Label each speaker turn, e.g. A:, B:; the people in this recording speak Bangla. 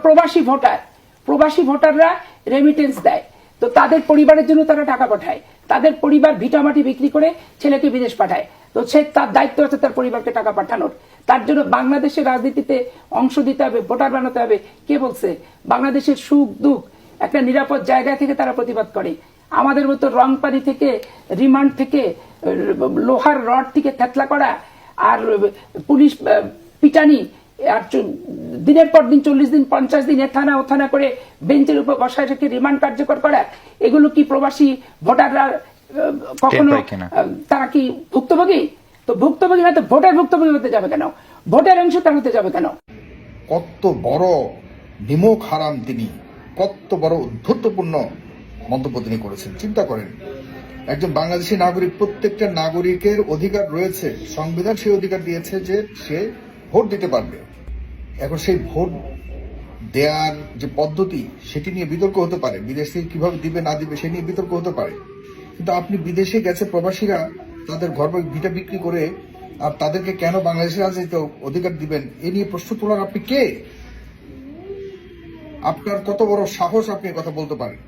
A: প্রবাসী ভোটাররা রেমিটেন্স দেয়, তো তাদের পরিবারের জন্য তারা টাকা পাঠায়, তাদের পরিবার ভিটামাটি বিক্রি করে ছেলেকে বিদেশ পাঠায়, তো সে তার দায়িত্ব আছে তার পরিবারকে টাকা পাঠানোর। তার জন্য বাংলাদেশের রাজনীতিতে অংশ দিতে হবে, ভোটার বানাতে হবে। কে বলছে? বাংলাদেশের সুখ দুঃখ একটা নিরাপদ জায়গা থেকে তারা প্রতিবাদ করে। আমাদের মতো রং পানি থেকে, রিমান্ড থেকে, লোহার রড থেকে থেতলা করা, আর পুলিশ পিটানি, আর দিনের পর দিন 40 দিন 50 দিন এ থানা ও থানা করে বেঞ্চের উপর বসায় রেখে রিমান্ড কার্যকর করা, এগুলো কি প্রবাসী ভোটাররা কখনো তারা কি ভুক্তভোগী? তো ভুক্তভোগী না তো ভোটার ভুক্তভোগী হতে যাবে কেন? ভোটার অংশ তার হতে যাবে কেন?
B: কত বড় নিমক হারাম তিনি, কত বড় উদ্ধত্তপূর্ণ মন্তব্য তিনি করেছেন। চিন্তা করেন, একজন বাংলাদেশী নাগরিক, প্রত্যেকটা নাগরিকের অধিকার রয়েছে, সংবিধান সেই অধিকার দিয়েছে যে সে ভোট দিতে পারবে। এখন সেই ভোট দেওয়ার যে পদ্ধতি সেটি নিয়ে বিতর্ক হতে পারে, বিদেশ থেকে কিভাবে দিবে না দিবে সে নিয়ে বিতর্ক হতে পারে, কিন্তু আপনি বিদেশে গেছে প্রবাসীরা তাদের ঘর ভিটা বিক্রি করে, আর তাদেরকে কেন বাংলাদেশের রাজনীতিতে অধিকার দিবেন এ নিয়ে প্রশ্ন তোলার আপনি কে? আপনার কত বড় সাহস আপনি কথা বলতে পারেন?